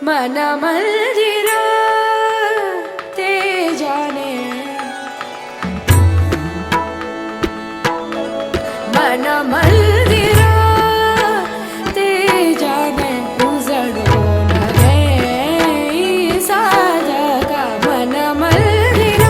मन मंदिरा ते जाने मन मंदिरा ते जाने उजळून गे साजगा मन मंदिरा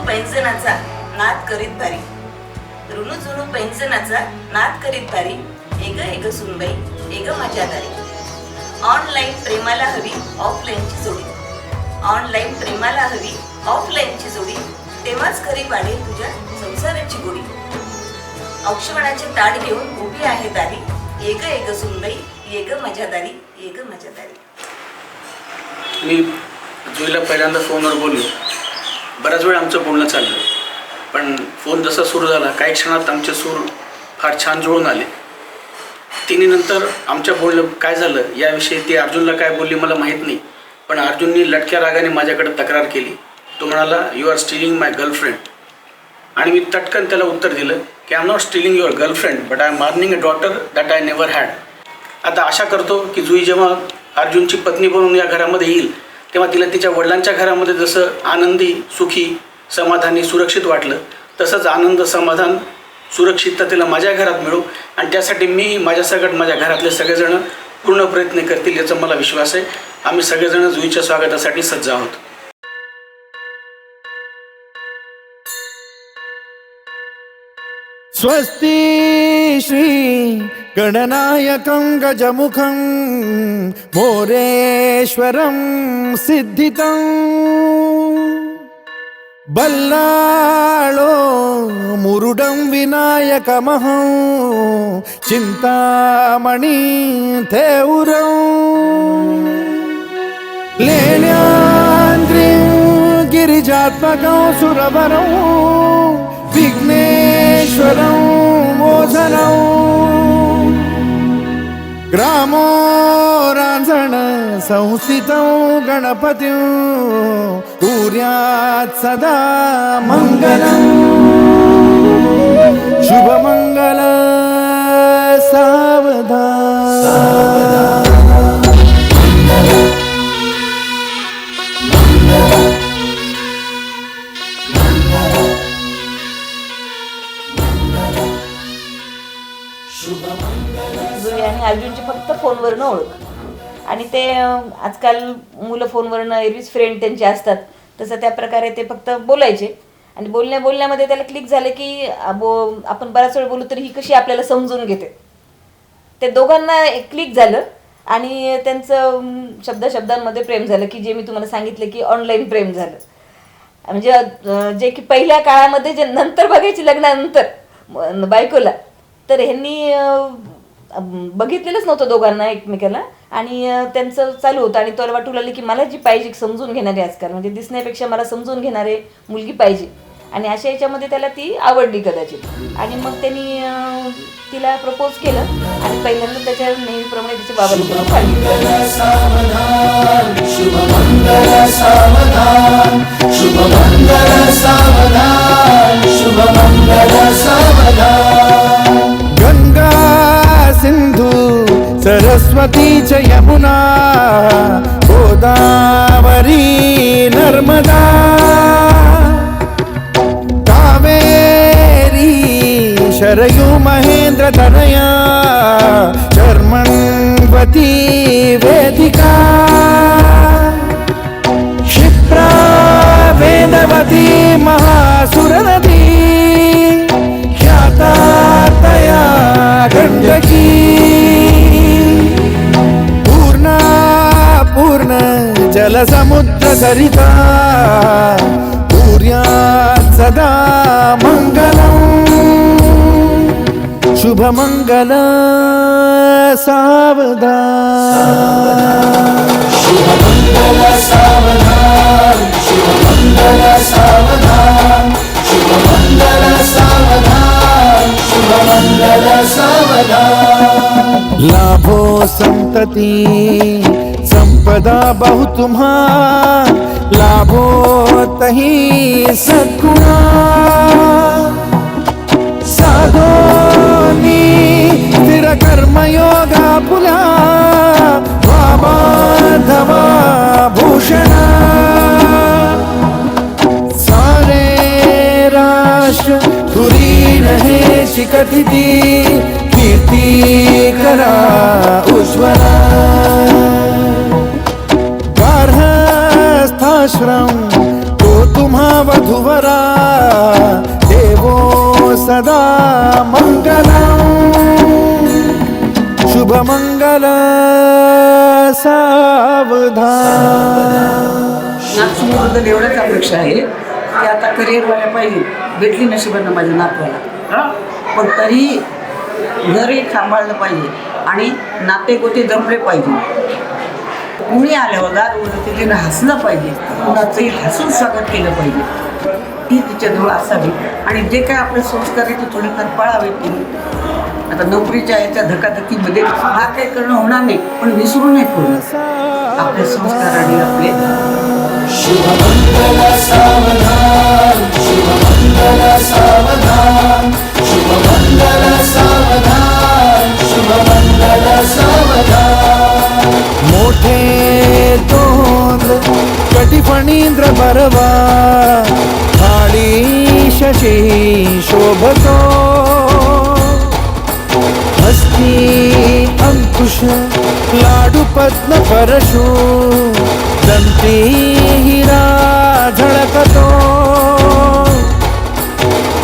पैंजनाचा नाद करीत भारी, रुणू जुनू पैंजनाचा नाद करीत भारी, एग एग सुनबाई एग माझ्या दारी. ऑनलाईन प्रेमाला हवी ऑफलाईनची जोडी, ऑनलाईन प्रेमाला हवी ऑफलाईनची जोडी, तेव्हाच खरी वाढेल तुझ्या संसाराची गोडी. औक्षवणाचे ताट घेऊन उभी आहे दारी, एग एग सुनबाई एग माझ्या दारी, एग माझ्या दारी. मी जुईला पहिल्यांदा फोनवर बोललो. बराच वेळ आमचं बोलणं चाललं, पण फोन जसा सुरू झाला काही क्षणात आमचे सूर फार छान जुळून आले. तिने नंतर आमच्या बोलणं काय झालं याविषयी ती अर्जुनला काय बोलली मला माहीत नाही, पण अर्जुननी लटक्या रागाने माझ्याकडे तक्रार केली. तो म्हणाला, you are stealing my girlfriend. आणि मी तटकन त्याला उत्तर दिलं की I am not stealing your girlfriend but I am earning a daughter that I never had. आता आशा करतो की जुई जेव्हा अर्जुनची पत्नी बनून या घरामध्ये येईल तेव्हा तिला तिच्या वडिलांच्या घरामध्ये जसं आनंदी, सुखी, समाधानी, सुरक्षित वाटलं तसंच आनंद, समाधान, सुरक्षितता तिला माझ्या घरात मिळो. आणि त्यासाठी मी माझ्यासकट माझ्या घरातले सगळेजण पूर्ण प्रयत्न करतील याचा मला विश्वास आहे. आम्ही सगळेजण जुईच्या स्वागतासाठी सज्ज आहोत. स्वस्ति श्री गणनायकं गजमुखं मोरेश्वरं सिद्धितं बल्लाळो मुरुडं विनायकमहं चिंतामणि थेउरं लेण्याद्रिं गिरिजात्मकं सुरवरं विघ्नेश्वरं मोचनं ग्रामो रांझण संस्थितं गणपतिं कुर्यात् सदा मंगलं. शुभमंगल सावधान. जुई आणि अर्जुनची फक्त फोनवरनं ओळख. आणि ते आजकाल मुलं फोनवरनं एरवीच फ्रेंड त्यांचे असतात तसं त्या प्रकारे ते फक्त बोलायचे. आणि बोलण्यामध्ये त्याला क्लिक झालं की आपण बराच वेळ बोलू तरी ही कशी आपल्याला समजून घेते. ते दोघांना क्लिक झालं आणि त्यांचं शब्दांमध्ये प्रेम झालं की जे मी तुम्हाला सांगितलं की ऑनलाईन प्रेम झालं. म्हणजे जे की पहिल्या काळामध्ये जे नंतर बघायचे लग्नानंतर बायकोला, तर ह्यांनी बघितलेलंच नव्हतं दोघांना एकमेकाला. आणि त्यांचं चालू होतं आणि तो वाटू लागले की मला जी पाहिजे समजून घेणारे आजकाल म्हणजे दिसण्यापेक्षा मला समजून घेणारे मुलगी पाहिजे. आणि अशा याच्यामध्ये त्याला ती आवडली कदाचित. आणि मग त्यांनी तिला प्रपोज केलं आणि पहिल्यांदा त्याच्या नेहमीप्रमाणे तिच्या बाबांना सरस्वती च यमुना गोदावरी नर्मदा कावेरी शरयू महेंद्र तनया शर्मण्वती वेदिका क्षिप्रा वेदवती महासुरनदी ख्याता तया गण्डकी पूर्णा पूर्ण जलसमुद्र सरिता पूर्यात् सदा मङ्गलम् शुभमङ्गल सावधान शुभमंगल सावधान शुभमंगल सावधान शुभमंगल सावधान शुभमंगल सावधान लाभो संतति संपदा बहु तुम्हा लाभो तही सद्गुणा साधोनी स्थिर कर्मयोगा पुला वामाधवा भूषणा सारे राष्ट्र धुरी रहे शिकथिती कीर्ती करा उज्ज्वला गार्हस्थाश्रम तो तुम्हा वधुवरा देवो सदा मंगलम शुभमंगल सावधान नागपूरबद्दल एवढंच अपेक्षा आहे की आता करिअरवाल्या पाहिजे भेटली नशिबानं माझ्या नातवाला पण तरी घरही सांभाळलं पाहिजे आणि नाते गोते जमले पाहिजे. कुणी आल्यावर दार उघडं तिने हसलं पाहिजे, कुणाचंही हसून स्वागत केलं पाहिजे. ती तिच्याजवळ असावी आणि जे काय आपले संस्कार आहे ते थोडेफार पाळावे. तिने आता नोकरीच्या याच्या धकाधकीमध्ये फार काही करणं होणार नाही, पण विसरू नये पूर्ण आपले संस्कार आणि आपले शुभमंगल सावधान शुभमंगल सावधान शुभमंगल सावधान शुभमंगल सावधान मोठे तोंड कटिफणींद्र बरवा थाळी शशी शोभतो हस्ती अंकुश लाडू पद्म परशु दंती हिरा झळकतो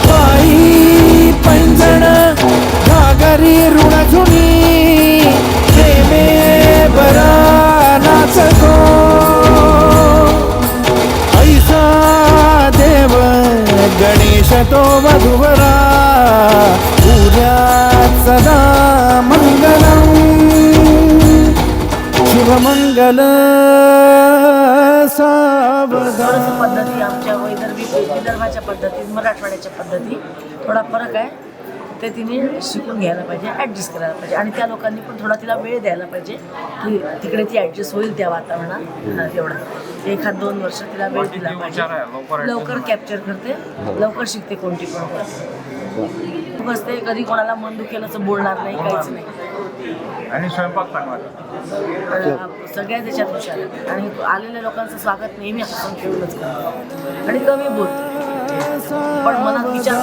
पायी पैंजण घागरी ऋणझुणी प्रेमे बरा नाचतो ऐसा देव गणेश तो वधुवरा पूज्यात् सदा मंगलम शुभमंगल सावधान. थोडंसं पद्धती आमच्या विदर्भाच्या पद्धती मराठवाड्याच्या पद्धती थोडा फरक आहे. ते तिने शिकून घ्यायला पाहिजे, ॲडजस्ट करायला पाहिजे आणि त्या लोकांनी पण थोडा तिला वेळ द्यायला पाहिजे की तिकडे ती ॲडजस्ट होईल त्या वातावरणात. एवढा 1-2 वर्ष तिला वेळ दिला पाहिजे. लवकर कॅप्चर करते, लवकर शिकते कोणती पण बसते. कधी कोणाला मन दुखेल असं बोलणार नाही, काहीच नाही. आणि स्वयंपाक चांगला सगळ्या देशात हुशार आहेत आणि आलेल्या लोकांचं स्वागत नेहमी हसून खेळूनच करतो आणि कमी बोलतो पण मनात विचार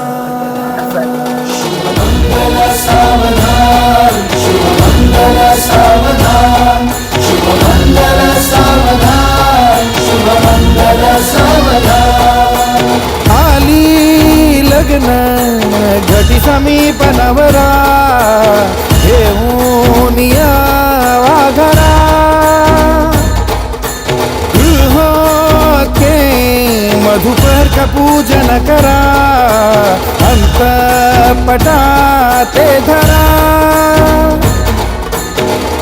शुभमंगल सावधान शुभमंगल सावधान शुभमंगल सावधान शुभमंगल सावधान आली लग्न घटी समीप नवरा घेऊन या वाघरा गृहोत्के मधुपर्क पूजन करा अंतपटा ते धरा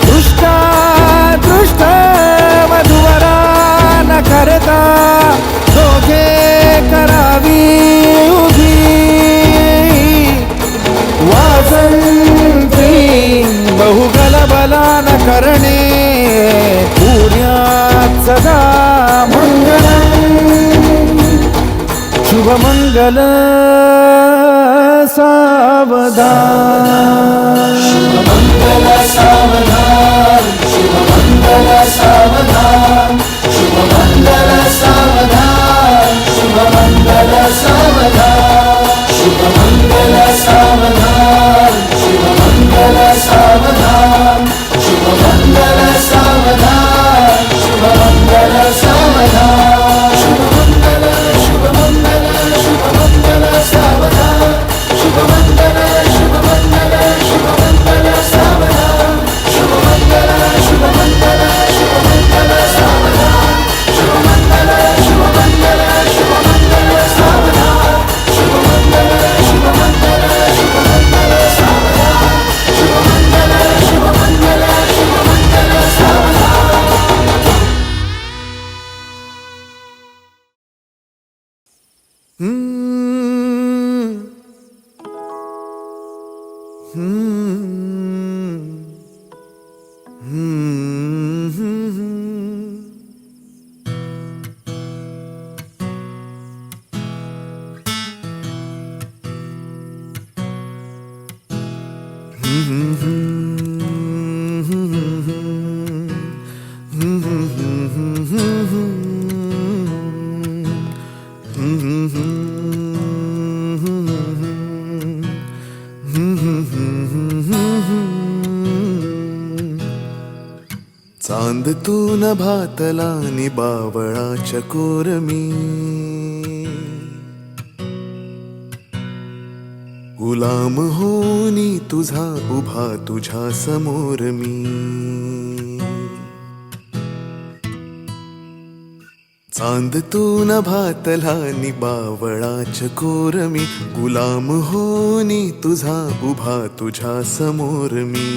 दृष्टा दृष्ट वधुवरा न करता दोघे करावी उभी वासंती बहुगलबला न करणे पूर्यात् सदा मंगलम शुभमंगल सावधान शुभमंगल सावधान शुभमंगल सावधान शुभमंगल सावधान शुभमंगल सावधान शुभमंगल सावधान शुभमंगल सावधान शुभमंगल सावधान शुभमंगल सावधान शुभमंगल शुभमंगल शुभमंगल सावधान शुभमंगल शुभमंगल शुभमंगल सावधान शुभमंगल शुभमंगल शुभमंगल सावधान शुभमंगल शुभमंगल शुभमंगल सावधान शुभमंगल शुभमंगल शुभमंगल सावधान शुभमंगल शुभमंगल शुभमंगल सावधान. चांद तू नभातला नि बावळा चकोर मी गुलाम होनी तुझा उभा तुझ्या समोर मी चांद तू नभातला नि बावळा चकोर मी गुलाम होनी तुझा उभा तुझ्या समोर मी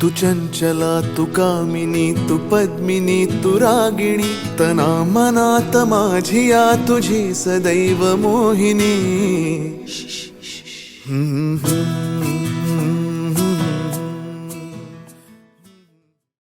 तू चंचला तू कामिनी तू पद्मिनी तू रागिणी तना मनात माझिया तुझी सदैव मोहिनी